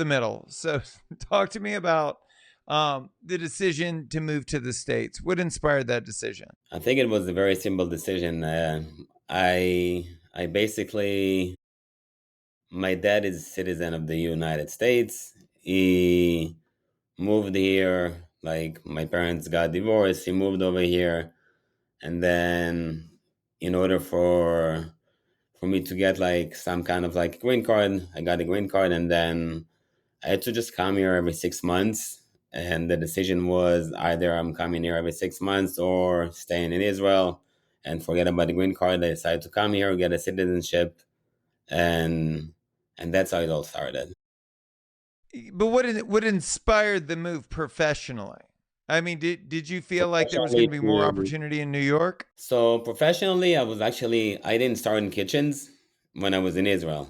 the middle. So talk to me about the decision to move to the States. What inspired that decision? I think it was a very simple decision. I basically, my dad is a citizen of the United States. He moved here, like my parents got divorced. He moved over here, and then in order for me to get like some kind of like green card, I got a green card, and then I had to just come here every 6 months. And the decision was either I'm coming here every 6 months or staying in Israel and forget about the green card. I decided to come here, get a citizenship, and that's how it all started. But what inspired the move professionally? I mean, did you feel like there was going Professionally, to be more opportunity in New York? so professionally, I didn't start in kitchens when I was in Israel.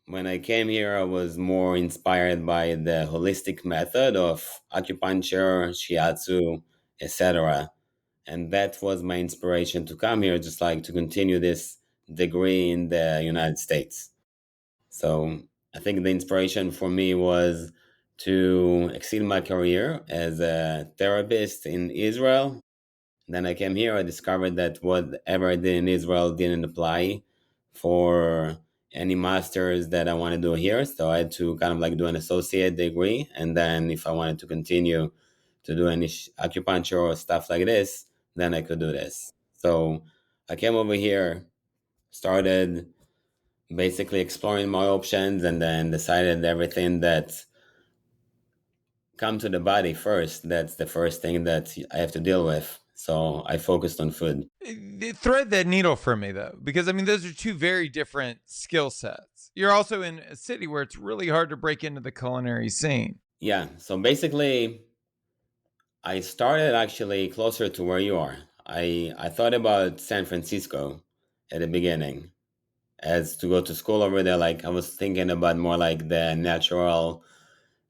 When I came here, I was more inspired by the holistic method of acupuncture, shiatsu, etc. And that was my inspiration to come here, just like to continue this degree in the United States. So I think the inspiration for me was to exceed my career as a therapist in Israel. Then I came here, I discovered that whatever I did in Israel didn't apply for any masters that I want to do here. So I had to kind of like do an associate degree. And then if I wanted to continue to do any acupuncture or stuff like this, then I could do this. So I came over here, started basically exploring my options, and then decided everything that come to the body first. That's the first thing that I have to deal with. So I focused on food. Thread that needle for me though, because I mean those are two very different skill sets. You're also in a city where it's really hard to break into the culinary scene. Yeah. So basically, I started actually closer to where you are. I thought about San Francisco at the beginning as to go to school over there. Like I was thinking about more like the natural,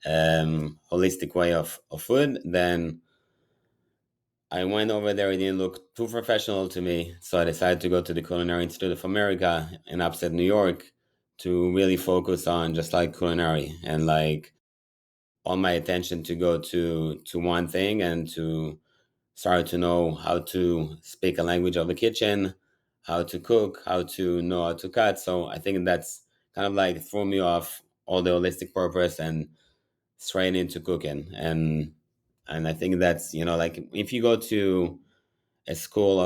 holistic way of food. Then I went over there. It didn't look too professional to me, so I decided to go to the Culinary Institute of America in upstate New York to really focus on just like culinary and like all my attention to go to one thing and to start to know how to speak a language of the kitchen, how to cook, how to know how to cut. So I think that's kind of like threw me off all the holistic purpose and straight into cooking. And I think that's, like if you go to a school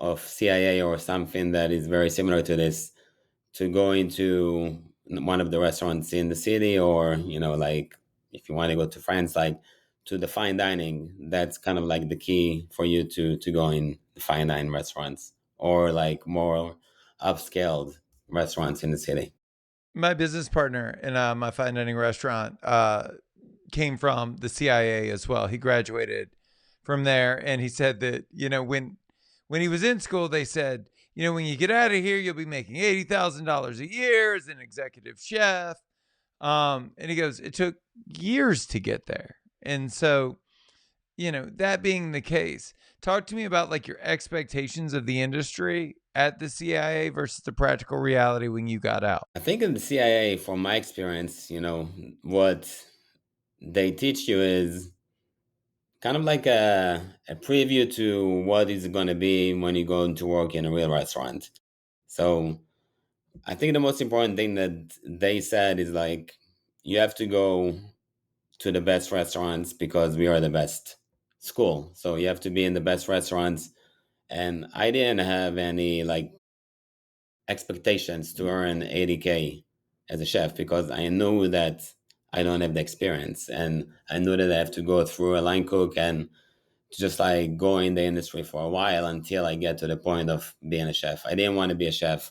of CIA or something that is very similar to this, to go into one of the restaurants in the city, or like if you want to go to France, like to the fine dining, that's kind of like the key for you to go in the fine dining restaurants or like more upscaled restaurants in the city. My business partner in my fine dining restaurant came from the CIA as well. He graduated from there, and he said that when he was in school, they said, when you get out of here, you'll be making $80,000 a year as an executive chef. And he goes, it took years to get there, and so that being the case, talk to me about like your expectations of the industry at the CIA versus the practical reality when you got out. I think in the CIA, from my experience, what they teach you is kind of like a preview to what is going to be when you go into work in a real restaurant. So I think the most important thing that they said is like, you have to go to the best restaurants because we are the best school. So you have to be in the best restaurants. And I didn't have any like expectations to earn 80K as a chef because I knew that I don't have the experience. And I knew that I have to go through a line cook and just like go in the industry for a while until I get to the point of being a chef. I didn't want to be a chef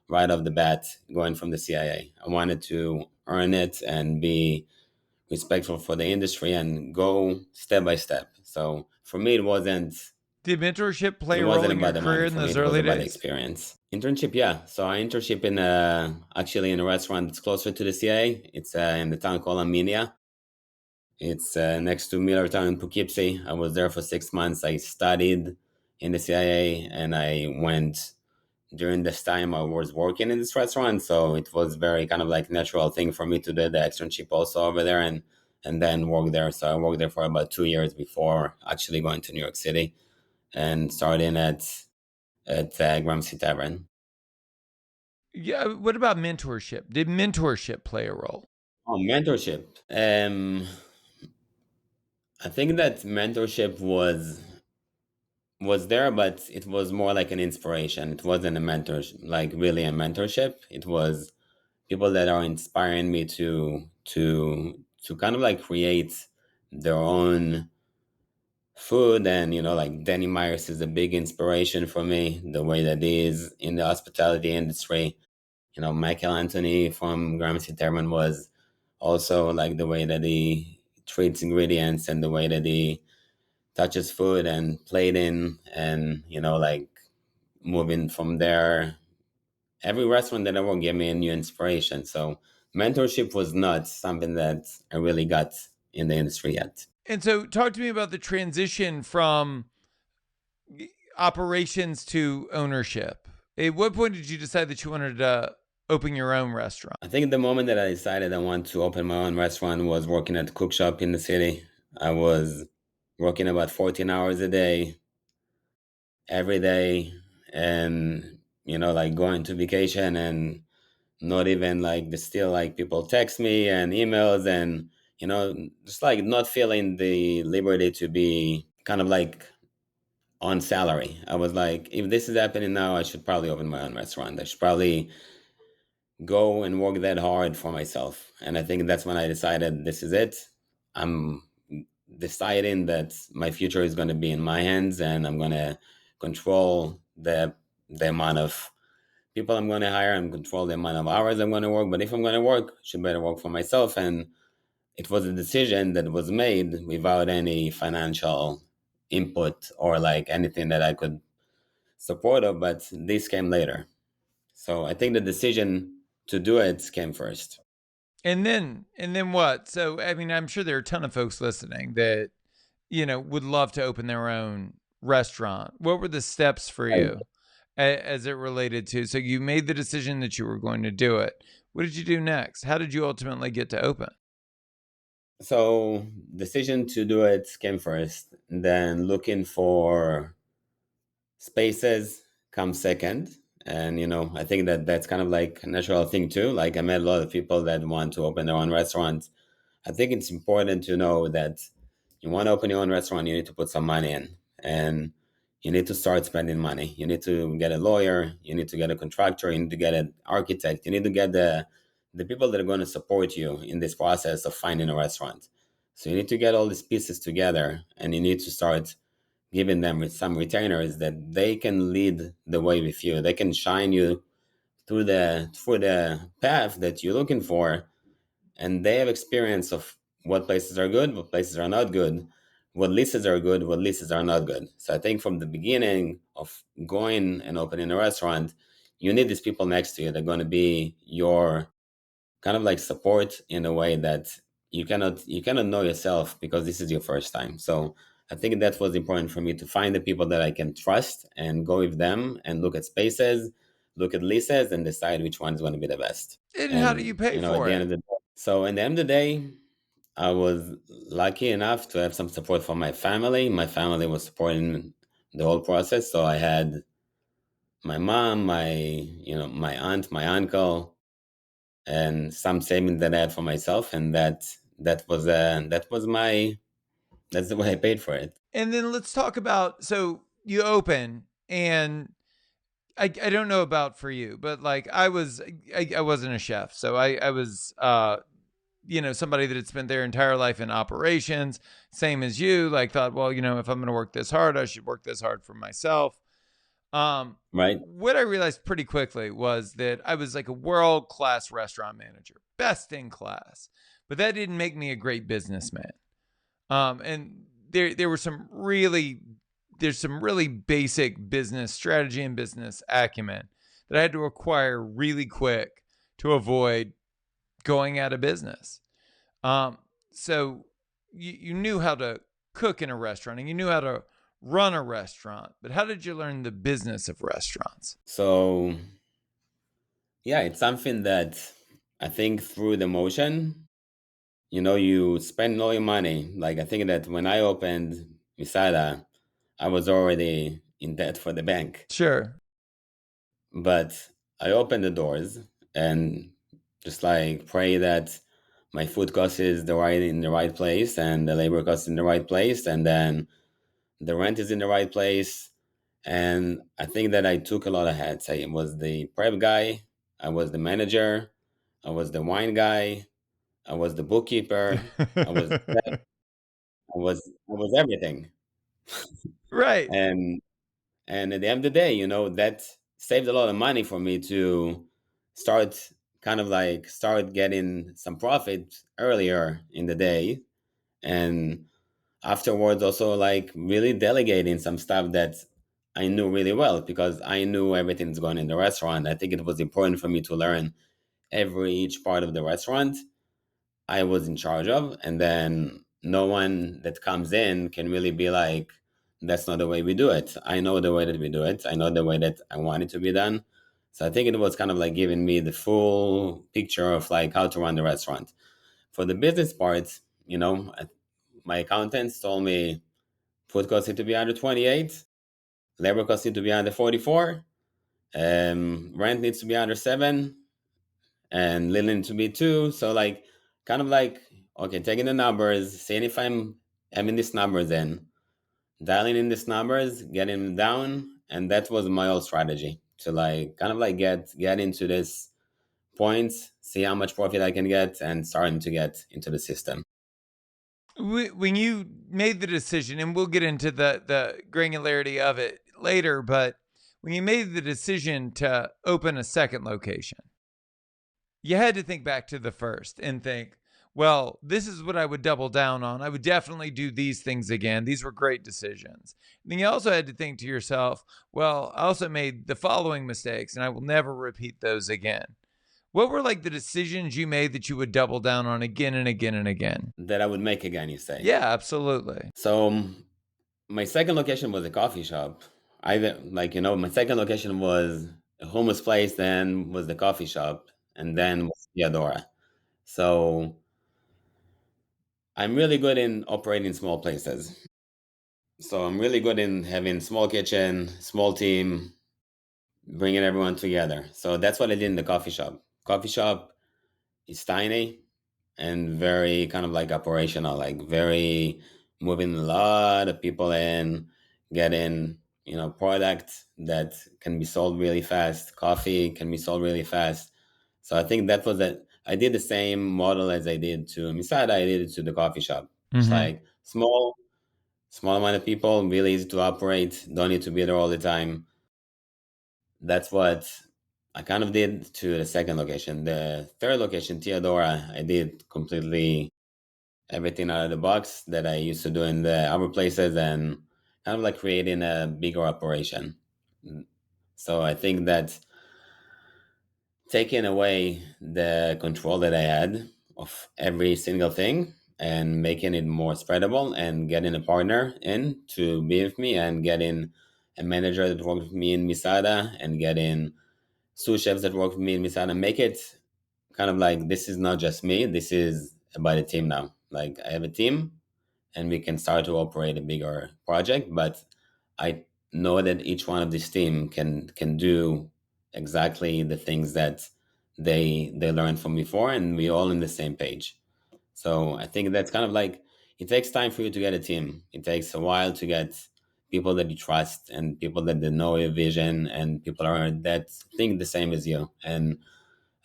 right off the bat going from the CIA. I wanted to earn it and be respectful for the industry and go step by step. So for me, Did mentorship play it a role wasn't in your about the career money. in For me, those it was early about the days? experience. Internship, yeah. So I internship in actually in a restaurant that's closer to the CIA. It's in the town called Armenia. It's next to Millertown in Poughkeepsie. I was there for 6 months. I studied in the CIA and I went during this time I was working in this restaurant, so it was very kind of like natural thing for me to do the externship also over there and then work there. So I worked there for about 2 years before actually going to New York City and starting at Gramercy Tavern. Yeah. What about mentorship? Did mentorship play a role? Oh, mentorship. I think that mentorship was there, but it was more like an inspiration. It wasn't a mentor, like really a mentorship. It was people that are inspiring me to kind of like create their own food. And like Danny Myers is a big inspiration for me, the way that he is in the hospitality industry. Michael Anthony from Gramercy Tavern was also like the way that he treats ingredients and the way that he touches food and plating, and like moving from there. Every restaurant that I work gave me a new inspiration. So mentorship was not something that I really got in the industry yet. And so, talk to me about the transition from operations to ownership. At what point did you decide that you wanted to open your own restaurant? I think the moment that I decided I want to open my own restaurant was working at the cook shop in the city. I was working about 14 hours a day, every day, and like going to vacation and not even like the still like people text me and emails, and just like not feeling the liberty to be kind of like on salary. I was like, if this is happening now, I should probably open my own restaurant. I should probably go and work that hard for myself. And I think that's when I decided this is it. I'm deciding that my future is going to be in my hands, and I'm going to control the amount of people I'm going to hire and control the amount of hours I'm going to work. But if I'm going to work, I should better work for myself. And it was a decision that was made without any financial input or like anything that I could support of, but this came later. So I think the decision to do it came first. And then what? So, I mean, I'm sure there are a ton of folks listening that, would love to open their own restaurant. What were the steps for you as it related to? So, you made the decision that you were going to do it. What did you do next? How did you ultimately get to open? So decision to do it came first. Then looking for spaces comes second. And I think that that's kind of like a natural thing too. Like I met a lot of people that want to open their own restaurants. I think it's important to know that you want to open your own restaurant, you need to put some money in, and you need to start spending money. You need to get a lawyer, you need to get a contractor, you need to get an architect, you need to get the people that are going to support you in this process of finding a restaurant. So you need to get all these pieces together, and you need to start giving them with some retainers that they can lead the way with you. They can shine you through the path that you're looking for, and they have experience of what places are good, what places are not good, what leases are good, what leases are not good. So I think from the beginning of going and opening a restaurant, you need these people next to you. They're going to be your kind of like support in a way that you cannot know yourself because this is your first time. So I think that was important for me to find the people that I can trust and go with them and look at spaces, look at leases, and decide which one is going to be the best. And how do you And pay at for the end it? of the day, so in the end of the day, I was lucky enough to have some support from my family. My family was supporting the whole process. So I had my mom, my aunt, my uncle, and some savings that I had for myself, and that's the way I paid for it. And then let's talk about, so you open, and I don't know about for you, but like I wasn't a chef. So I was somebody that had spent their entire life in operations, same as you, like thought, well, if I'm going to work this hard, I should work this hard for myself. Right? What I realized pretty quickly was that I was like a world class restaurant manager, best in class, but that didn't make me a great businessman. And there were there's some really basic business strategy and business acumen that I had to acquire really quick to avoid going out of business. So you knew how to cook in a restaurant, and you knew how to run a restaurant, but how did you learn the business of restaurants? So yeah, it's something that I think through the motion, you spend all your money. Like I think that when I opened Misada, I was already in debt for the bank. Sure. But I opened the doors and just like pray that my food cost is in the right place and the labor cost in the right place and then the rent is in the right place. And I think that I took a lot of hats. I was the prep guy, I was the manager, I was the wine guy, I was the bookkeeper, I was I was everything. Right. And at the end of the day, that saved a lot of money for me to start start getting some profit earlier in the day. And afterwards also like really delegating some stuff that I knew really well because I knew everything's going in the restaurant. I think it was important for me to learn each part of the restaurant I was in charge of, and then no one that comes in can really be like, that's not the way we do it. I know the way that we do it. I know the way that I want it to be done. So I think it was kind of like giving me the full picture of like how to run the restaurant. For the business part, my accountants told me food costs need to be under 28, labor costs need to be under 44, rent needs to be under 7, and linen to be 2. So like kind of like okay, taking the numbers, seeing if I'm having these numbers in, dialing in these numbers, getting them down, and that was my whole strategy to like kind of like get into this point, see how much profit I can get, and starting to get into the system. When you made the decision, and we'll get into the granularity of it later, but when you made the decision to open a second location, you had to think back to the first and think, well, this is what I would double down on. I would definitely do these things again. These were great decisions. And then you also had to think to yourself, well, I also made the following mistakes and I will never repeat those again. What were like the decisions you made that you would double down on again and again and again? That I would make again, you say. Yeah, absolutely. So my second location was a coffee shop. My second location was a hummus place, then was the coffee shop, and then was Theodora. So I'm really good in operating small places. So I'm really good in having small kitchen, small team, bringing everyone together. So that's what I did in the coffee shop. Coffee shop is tiny and very kind of like operational, like very moving a lot of people in, getting, product that can be sold really fast. Coffee can be sold really fast. So I think that was that. I did the same model as I did to Misada. I did it to the coffee shop. It's Mm-hmm. like small amount of people, really easy to operate. Don't need to be there all the time. That's what I kind of did to the second location. The third location, Theodora, I did completely everything out of the box that I used to do in the other places and kind of like creating a bigger operation. So I think that taking away the control that I had of every single thing and making it more spreadable and getting a partner in to be with me and getting a manager that worked with me in Misada and getting sous chefs that work with me in Misada, make it kind of like this is not just me, this is about a team now. Like I have a team and we can start to operate a bigger project, but I know that each one of this team can do exactly the things that they learned from before and we're all in the same page. So I think that's kind of like it takes time for you to get a team. It takes a while to get people that you trust and people that they know your vision and people are that think the same as you. And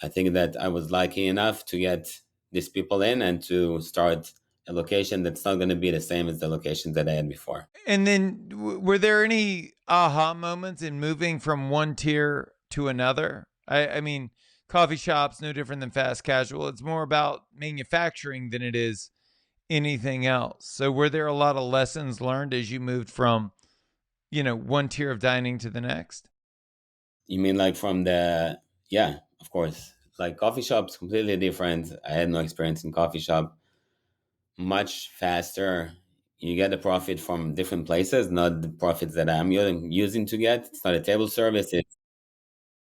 I think that I was lucky enough to get these people in and to start a location that's not going to be the same as the locations that I had before. And then were there any aha moments in moving from one tier to another? I mean, coffee shops no different than fast casual. It's more about manufacturing than it is anything else. So were there a lot of lessons learned as you moved from, one tier of dining to the next? You mean like from the, yeah, of course. Like coffee shops, completely different. I had no experience in coffee shop. Much faster. you get the profit from different places, not the profits that I'm using to get. It's not a table service. It's,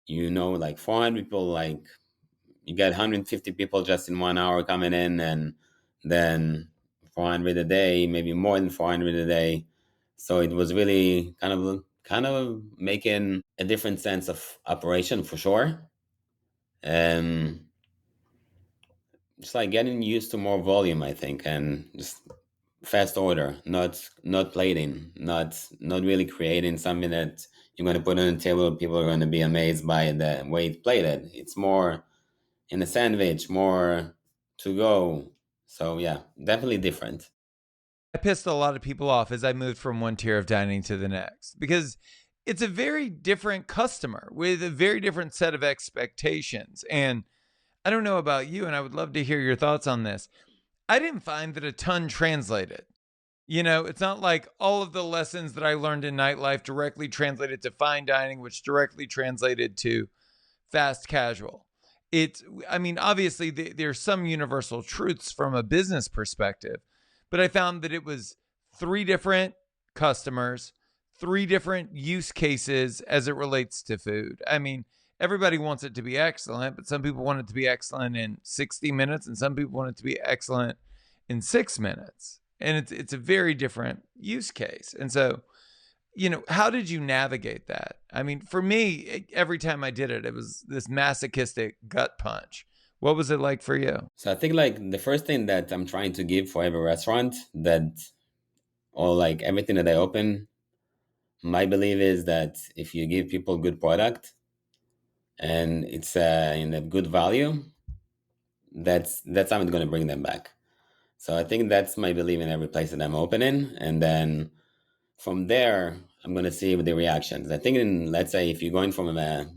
like 400 people, like you get 150 people just in 1 hour coming in, and then 400 a day, maybe more than 400 a day. So it was really kind of making a different sense of operation for sure. And just like getting used to more volume, I think, and just fast order, not plating, not really creating something that you're going to put on the table. People are going to be amazed by the way it's plated. It's more in a sandwich, more to go. So yeah, definitely different. I pissed a lot of people off as I moved from one tier of dining to the next because it's a very different customer with a very different set of expectations. And I don't know about you, and I would love to hear your thoughts on this. I didn't find that a ton translated. It's not like all of the lessons that I learned in nightlife directly translated to fine dining, which directly translated to fast casual. I mean, obviously, there's some universal truths from a business perspective, but I found that it was three different customers, three different use cases as it relates to food. I mean, everybody wants it to be excellent, but some people want it to be excellent in 60 minutes, and some people want it to be excellent in 6 minutes. And it's a very different use case. And so, how did you navigate that? I mean, for me, every time I did it, it was this masochistic gut punch. What was it like for you? So I think like the first thing that I'm trying to give for every restaurant that, or like everything that I open, my belief is that if you give people good product and it's in a good value, that's how it's going to bring them back. So I think that's my belief in every place that I'm opening, and then from there I'm going to see the reactions. I think let's say if you're going from a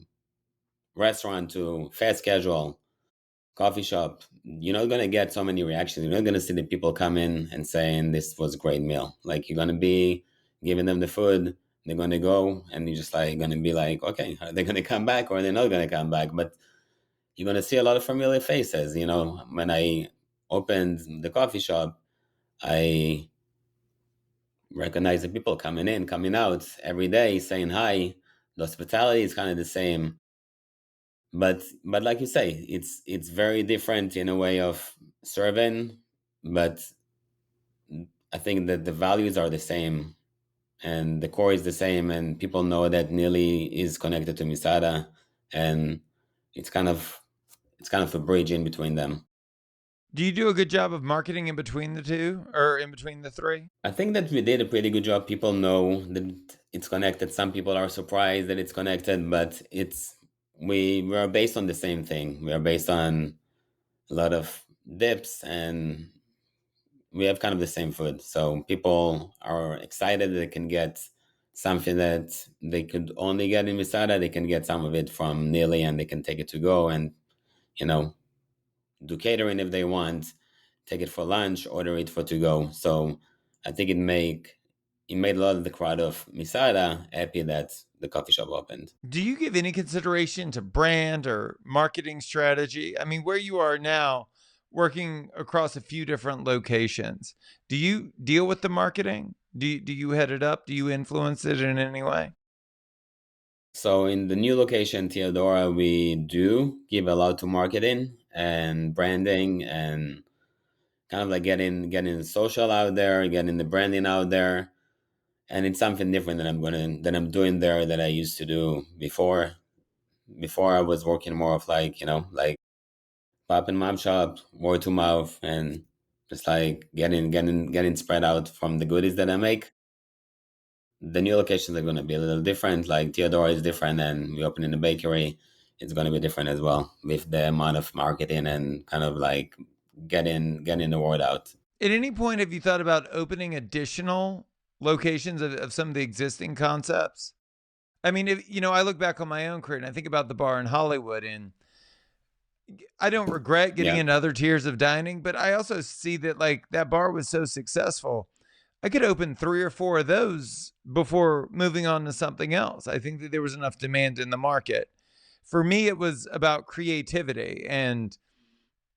restaurant to fast casual coffee shop, you're not going to get so many reactions. You're not going to see the people come in and saying this was a great meal. Like you're going to be giving them the food, they're going to go, and you're just like going to be like, okay, are they going to come back or they're not going to come back? But you're going to see a lot of familiar faces. When I opened the coffee shop, I recognize the people coming in, coming out every day, saying hi. The hospitality is kind of the same, but like you say, it's very different in a way of serving. But I think that the values are the same, and the core is the same, and people know that Nili is connected to Misada, and it's kind of it's kind of a bridge in between them. Do you do a good job of marketing in between the two or in between the three? I think that we did a pretty good job. People know that it's connected. Some people are surprised that it's connected, but we are based on the same thing. We are based on a lot of dips, and we have kind of the same food. So people are excited that they can get something that they could only get in Misada. They can get some of it from Nili, and they can take it to go and, you know, do catering if they want, take it for lunch, order it for to go. So I think it made a lot of the crowd of Misada happy that the coffee shop opened. Do you give any consideration to brand or marketing strategy? I mean, where you are now, working across a few different locations, do you deal with the marketing? Do you head it up? Do you influence it in any way? So in the new location, Theodora, we do give a lot to marketing and branding and kind of like getting social out there, getting the branding out there. And it's something different that I'm doing there that I used to do before. Before I was working more of like, like pop and mom shop, word to mouth, and just like getting spread out from the goodies that I make. The new locations are going to be a little different. Like Theodora is different, and we open in the bakery. It's going to be different as well with the amount of marketing and kind of like getting the word out. At any point, have you thought about opening additional locations of some of the existing concepts? I mean, I look back on my own career and I think about the bar in Hollywood, and I don't regret getting Yeah. into other tiers of dining, but I also see that like that bar was so successful. I could open three or four of those before moving on to something else. I think that there was enough demand in the market. For me, it was about creativity. And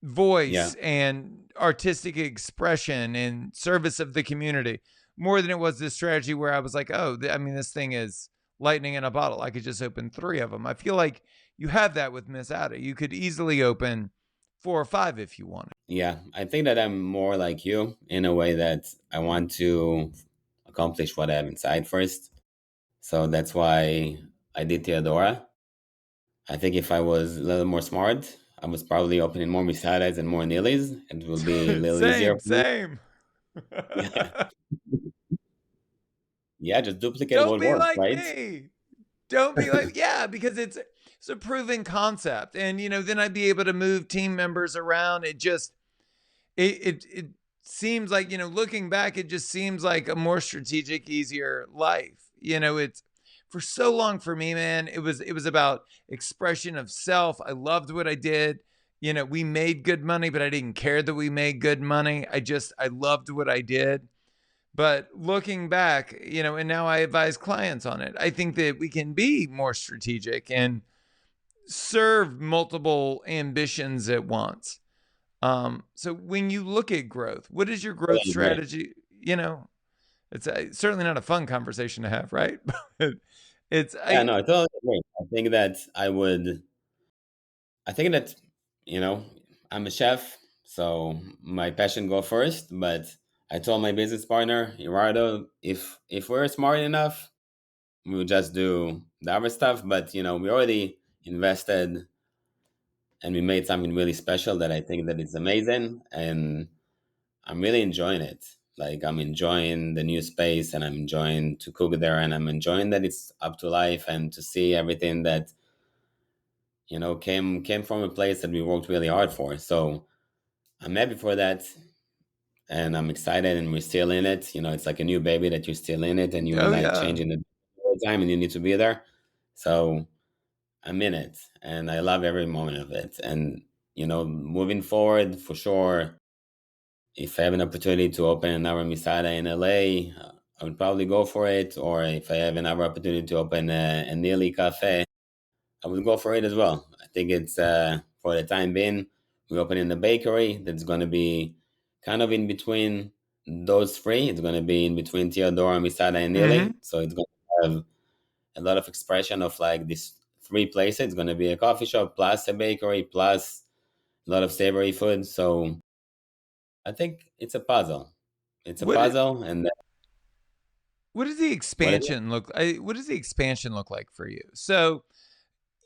Yeah. voice and artistic expression and service of the community more than it was this strategy where I was like, oh, I mean, this thing is lightning in a bottle. I could just open three of them. I feel like you have that with Miss Ada. You could easily open four or five if you wanted. Yeah, I think that I'm more like you in a way that I want to accomplish what I have inside first. So that's why I did Theodora. I think if I was a little more smart, I was probably opening more Misadas and more Nillies. It will be a little easier Same, for me. same. Yeah, yeah, just duplicate Don't what be works, like right? me. Don't be like, yeah, because it's a proven concept. And then I'd be able to move team members around. It seems like, looking back, it just seems like a more strategic, easier life. It's for so long for me, man, it was about expression of self. I loved what I did. We made good money, but I didn't care that we made good money. I loved what I did. But looking back, and now I advise clients on it. I think that we can be more strategic and serve multiple ambitions at once. So when you look at growth, what is your growth Totally agree. strategy? It's certainly not a fun conversation to have, right? But it's Yeah, I no, I totally agree. I think that, you know, I'm a chef, so my passion go first, but I told my business partner, Gerardo, if we're smart enough, we'll just do the other stuff. But we already invested and we made something really special that I think that it's amazing, and I'm really enjoying it. Like I'm enjoying the new space, and I'm enjoying to cook there, and I'm enjoying that it's up to life and to see everything that came from a place that we worked really hard for. So I'm happy for that, and I'm excited, and we're still in it. It's like a new baby that you're still in it, and you're oh like yeah. changing it all the time, and you need to be there. So I'm in it, and I love every moment of it. And moving forward, for sure, if I have an opportunity to open another Misada in LA, I would probably go for it. Or if I have another opportunity to open a Nearly Cafe, I would go for it as well. I think it's for the time being, we're opening the bakery that's going to be kind of in between those three. It's going to be in between Teodora, Misada, and Mm-hmm. Nearly. So it's going to have a lot of expression of like these three places. It's going to be a coffee shop plus a bakery plus a lot of savory food. So I think it's a puzzle. It's a What is, puzzle, and what does the what is it? expansion look? What does the expansion look like for you? So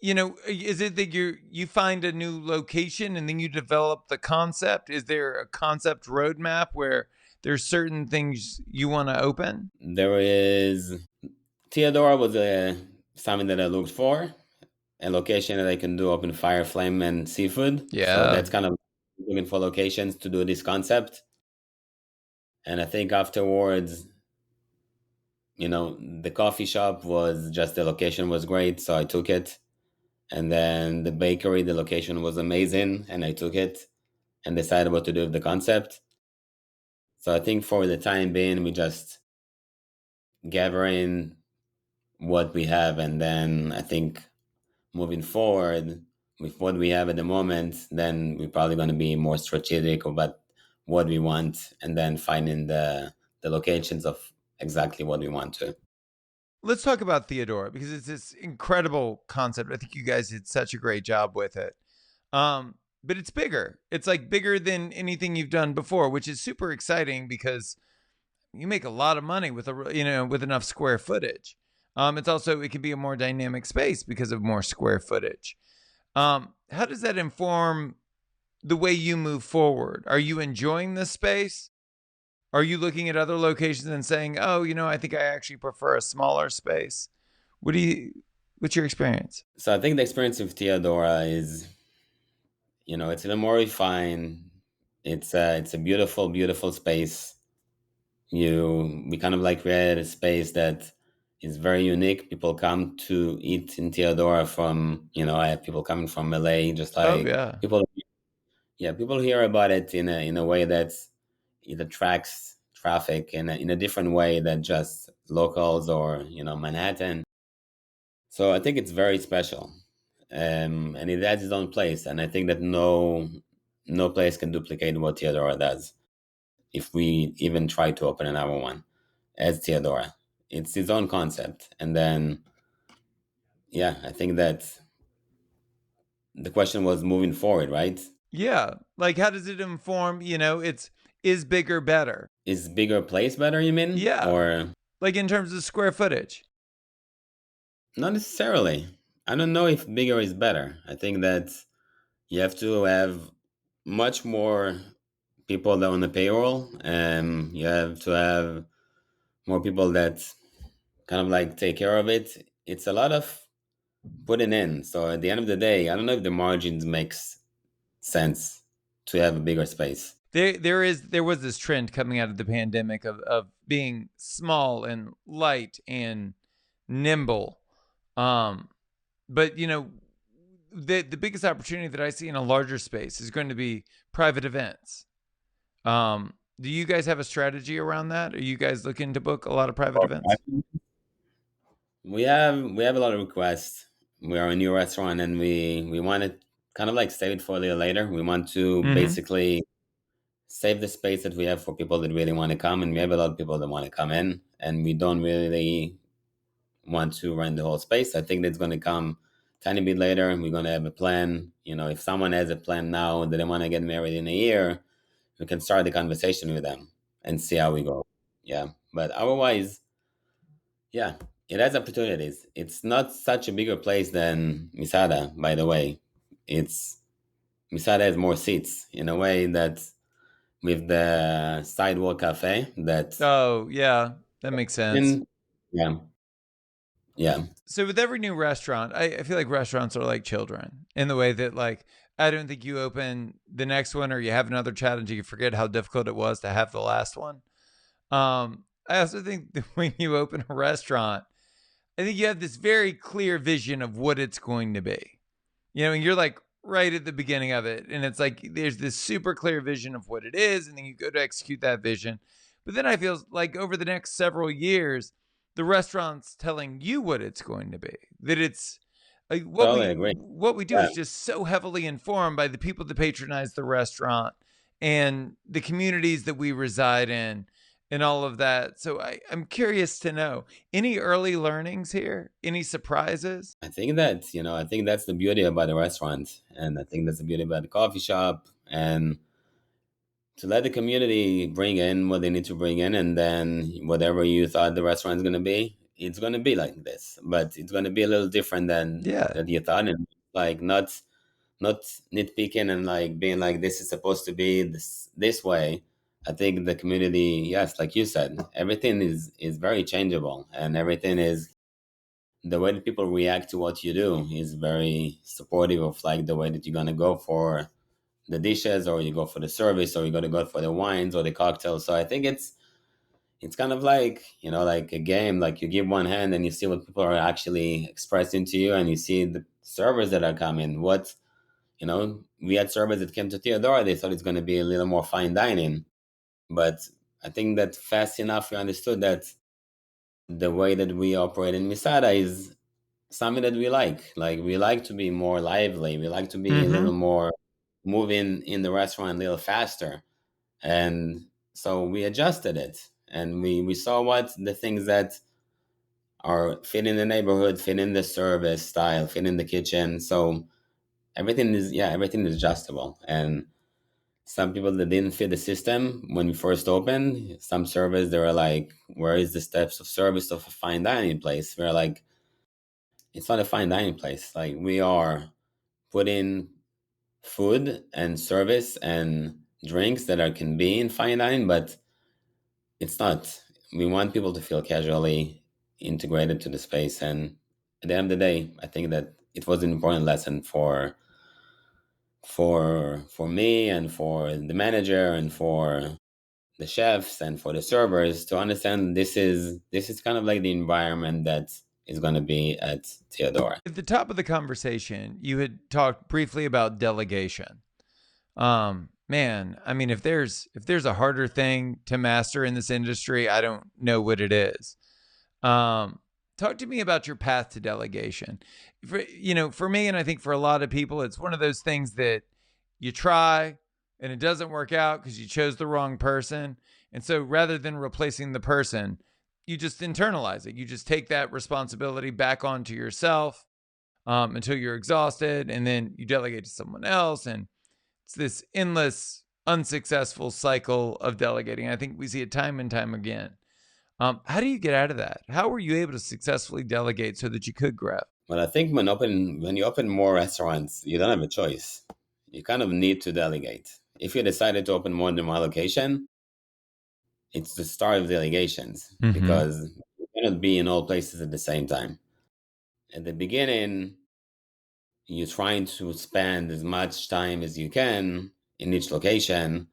is it that you find a new location and then you develop the concept? Is there a concept roadmap where there's certain things you want to open? There is Theodora was something that I looked for, a location that I can do open fire, flame, and seafood. So Yeah. that's kind of looking for locations to do this concept. And I think afterwards, the coffee shop was just the location was great, so I took it. And then the bakery, the location was amazing, and I took it and decided what to do with the concept. So I think for the time being, we just gathering what we have, and then I think moving forward with what we have at the moment, then we're probably going to be more strategic about what we want, and then finding the locations of exactly what we want to. Let's talk about Theodora because it's this incredible concept. I think you guys did such a great job with it. But it's bigger. It's like bigger than anything you've done before, which is super exciting because you make a lot of money with with enough square footage. It can be a more dynamic space because of more square footage. How does that inform the way you move forward? Are you enjoying this space? Are you looking at other locations and saying, "Oh, I think I actually prefer a smaller space"? What do you? What's your experience? So I think the experience with Theodora is, it's a little more refined. It's a beautiful, beautiful space. We kind of like created a space that is very unique. People come to eat in Theodora from, I have people coming from LA, just Oh like yeah. people hear about it in a way that it attracts traffic in a different way than just locals or Manhattan. So I think it's very special, and it has its own place. And I think that no place can duplicate what Theodora does. If we even try to open another one as Theodora, it's its own concept. And then, yeah, I think that the question was moving forward, right? Yeah. Like, how does it inform, is bigger better? Is bigger place better, you mean? Yeah. Or Like in terms of square footage. not necessarily. I don't know if bigger is better. I think that you have to have much more people that on the payroll, and you have to have more people that kind of like take care of it. It's a lot of putting in. So at the end of the day, I don't know if the margins makes sense to have a bigger space. There was this trend coming out of the pandemic of being small and light and nimble. Um, but the biggest opportunity that I see in a larger space is going to be private events. Do you guys have a strategy around that? Are you guys looking to book a lot of private events? We have a lot of requests. We are a new restaurant, and we want to kind of like save it for a little later. We want to Mm-hmm. basically save the space that we have for people that really want to come, and we have a lot of people that want to come in, and we don't really want to rent the whole space. I think that's going to come tiny bit later, and we're going to have a plan. If someone has a plan now that they want to get married in a year, we can start the conversation with them and see how we go. Yeah, but otherwise, yeah, it has opportunities. It's not such a bigger place than Misada, by the way. It's Misada has more seats in a way that with the sidewalk cafe that Oh, yeah, that makes sense. in yeah, yeah. So with every new restaurant, I feel like restaurants are like children in the way that, like, I don't think you open the next one or you have another challenge and you forget how difficult it was to have the last one. I also think that when you open a restaurant, I think you have this very clear vision of what it's going to be. And you're like right at the beginning of it. And it's like there's this super clear vision of what it is. And then you go to execute that vision. But then I feel like over the next several years, the restaurant's telling you what it's going to be. That it's like what Totally we agree. what we do Yeah, is just so heavily informed by the people that patronize the restaurant and the communities that we reside in and all of that. So I'm curious to know any early learnings here, any surprises? I think that's the beauty about the restaurant, and I think that's the beauty about the coffee shop, and to let the community bring in what they need to bring in, and then whatever you thought the restaurant is going to be, it's going to be like this, but it's going to be a little different than Yeah. that you thought, and like not nitpicking and like being like this is supposed to be this way. I think the community, yes, like you said, everything is very changeable, and everything is the way that people react to what you do is very supportive of like the way that you're gonna go for the dishes, or you go for the service, or you're gonna go for the wines or the cocktails. So I think it's kind of like like a game. Like you give one hand and you see what people are actually expressing to you, and you see the servers that are coming. We had servers that came to Theodora. They thought it's going to be a little more fine dining, but I think that fast enough we understood that the way that we operate in Misada is something that we like. Like we like to be more lively. We like to be a little Mm-hmm. more moving in the restaurant a little faster. And so we adjusted it, and we saw what the things that are fit in the neighborhood, fit in the service style, fit in the kitchen. So everything is adjustable. And some people that didn't fit the system when we first opened, some servers they were like, where is the steps of service of a fine dining place? We're like, it's not a fine dining place. Like we are putting food and service and drinks that are can be in fine dining, but it's not. We want people to feel casually integrated to the space, and at the end of the day, I think that it was an important lesson for me and for the manager and for the chefs and for the servers to understand this is kind of like the environment that is going to be at Theodora. At the top of the conversation, you had talked briefly about delegation. Man, I mean, if there's a harder thing to master in this industry, I don't know what it is. Talk to me about your path to delegation. For me, and I think for a lot of people, it's one of those things that you try, and it doesn't work out because you chose the wrong person. And so rather than replacing the person, you just internalize it. You just take that responsibility back onto yourself until you're exhausted, and then you delegate to someone else. And it's this endless, unsuccessful cycle of delegating. I think we see it time and time again. How do you get out of that? How were you able to successfully delegate so that you could grow? Well, I think when you open more restaurants, you don't have a choice. You kind of need to delegate. If you decided to open more than one location, it's the start of delegations Mm-hmm. because you cannot be in all places at the same time. At the beginning, you're trying to spend as much time as you can in each location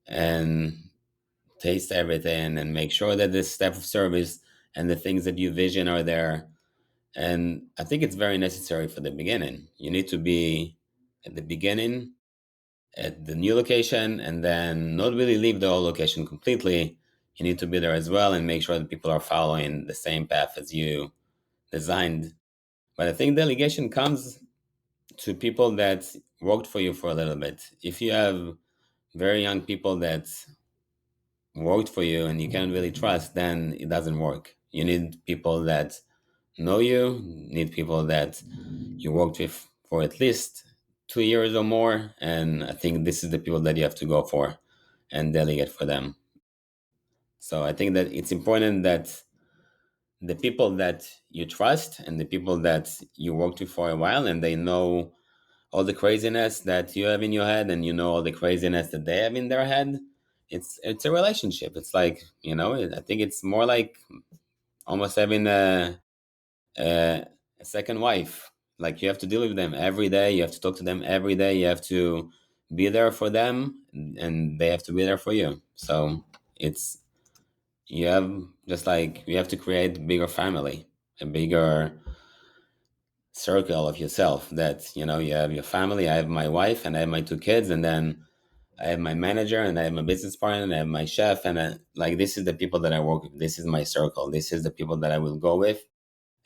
and taste everything and make sure that the staff of service and the things that you vision are there. And I think it's very necessary for the beginning. You need to be at the beginning at the new location and then not really leave the old location completely. You need to be there as well and make sure that people are following the same path as you designed. But I think delegation comes to people that worked for you for a little bit. If you have very young people that worked for you and you can't really trust, then it doesn't work. You need people that know you, need people that you worked with for at least 2 years or more. And I think this is the people that you have to go for and delegate for them. So I think that it's important that the people that you trust and the people that you worked with for a while and they know all the craziness that you have in your head and you know all the craziness that they have in their head. It's a relationship. It's like, I think it's more like almost having a, a second wife. Like you have to deal with them every day. You have to talk to them every day. You have to be there for them and they have to be there for you. So it's, you have just like, you have to create a bigger family, a bigger circle of yourself that, you have your family. I have my wife and I have my two kids, and then I have my manager and I have my business partner and I have my chef. And like, this is the people that I work with. This is my circle. This is the people that I will go with.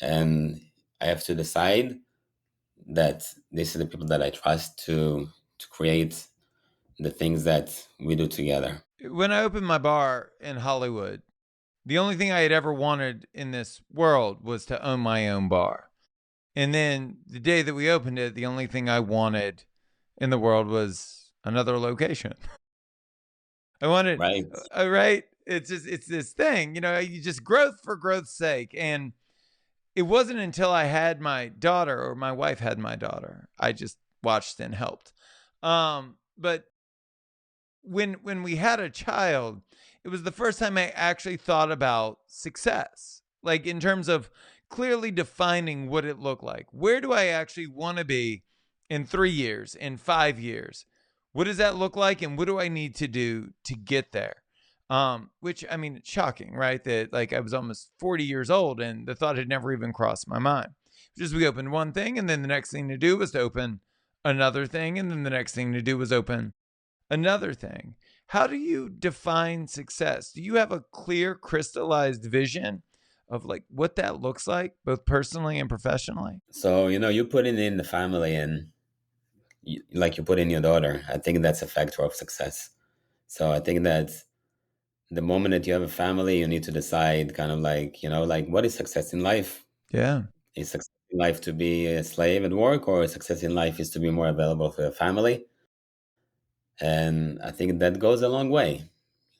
And I have to decide that this is the people that I trust to create the things that we do together. When I opened my bar in Hollywood, the only thing I had ever wanted in this world was to own my own bar. And then the day that we opened it, the only thing I wanted in the world was another location. I wanted, Right. right? It's this thing, you just growth for growth's sake. And it wasn't until I had my daughter, or my wife had my daughter, I just watched and helped. But when we had a child, it was the first time I actually thought about success, like in terms of clearly defining what it looked like. Where do I actually want to be in 3 years, in 5 years? What does that look like, and what do I need to do to get there? Which, I mean, it's shocking, right? That like I was almost 40 years old and the thought had never even crossed my mind. Just we opened one thing, and then the next thing to do was to open another thing, and then the next thing to do was open another thing. How do you define success? Do you have a clear, crystallized vision of like what that looks like, both personally and professionally? So, you put it in the family and like you put in your daughter. I think that's a factor of success. So I think that the moment that you have a family, you need to decide kind of like, like what is success in life? Yeah. Is success in life to be a slave at work, or success in life is to be more available for your family? And I think that goes a long way.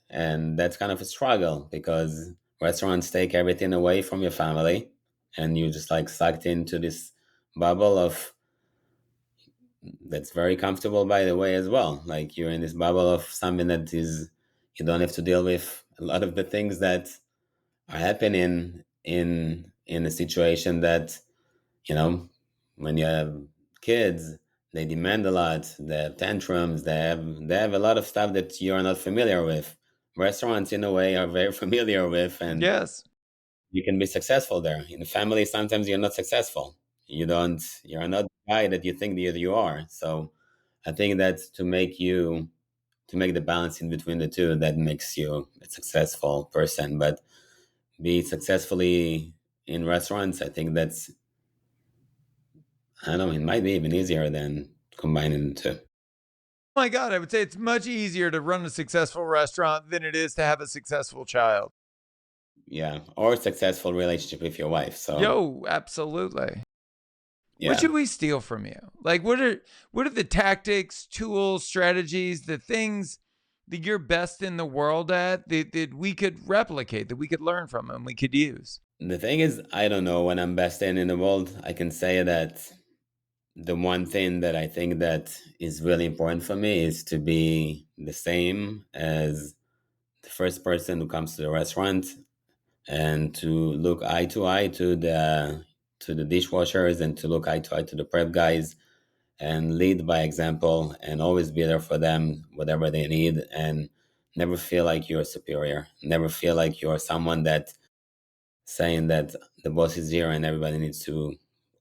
And that's kind of a struggle because restaurants take everything away from your family and you just like sucked into this bubble of that's very comfortable by the way as well. Like you're in this bubble of something that is you don't have to deal with a lot of the things that are happening in a situation that you know when you have kids, they demand a lot, they have tantrums, they have a lot of stuff that you're not familiar with. Restaurants in a way are very familiar with, and Yes. you can be successful there. In the family sometimes you're not successful, you're not the guy that you think that you are. So I think that to make the balance in between the two, that makes you a successful person. But be successfully in restaurants, I think that's, I don't know, it might be even easier than combining the two. my God, I would say it's much easier to run a successful restaurant than it is to have a successful child. Yeah, or successful relationship with your wife. So Yo, absolutely. What yeah. should we steal from you? Like what are the tactics, tools, strategies, the things that you're best in the world at that we could replicate, that we could learn from and we could use? The thing is, I don't know when I'm best in the world. I can say that the one thing that I think that is really important for me is to be the same as the first person who comes to the restaurant, and to look eye to eye to the dishwashers, and to look eye to eye to the prep guys, and lead by example, and always be there for them whatever they need, and never feel like you're superior, never feel like you're someone that saying that the boss is here and everybody needs to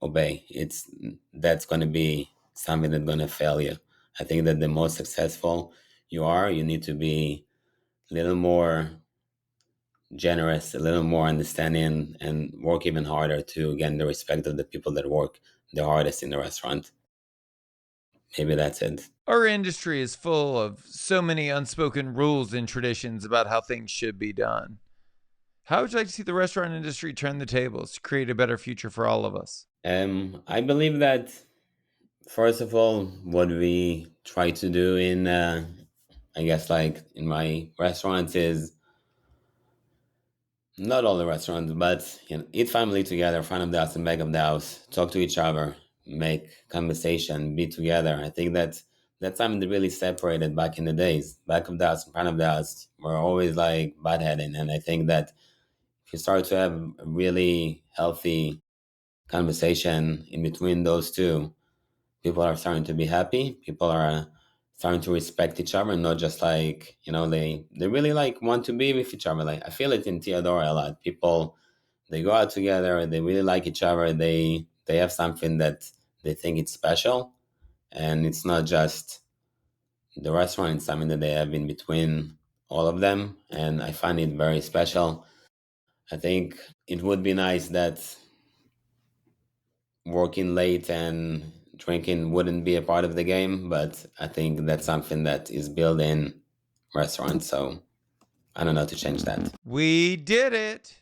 obey. It's That's going to be something that's going to fail you. I think that the most successful you are, you need to be a little more generous, a little more understanding, and work even harder to gain the respect of the people that work the hardest in the restaurant. Maybe that's it. Our industry is full of so many unspoken rules and traditions about how things should be done. How would you like to see the restaurant industry turn the tables to create a better future for all of us? I believe that first of all, what we try to do in, I guess, like in my restaurants is not all the restaurants, but eat family together, front of the house and back of the house, talk to each other, make conversation, be together. I think that's something that really separated back in the days. Back of the house and front of the house were always like butt heading, and I think that if you start to have a really healthy conversation in between those two, people are starting to be happy. People are starting to respect each other, and not just like, they really like want to be with each other. Like I feel it in Theodora a lot. People, they go out together, they really like each other, they have something that they think it's special, and it's not just the restaurant, it's something that they have in between all of them, and I find it very special. I think it would be nice that working late and drinking wouldn't be a part of the game, but I think that's something that is built in restaurants. So I don't know how to change that. We did it.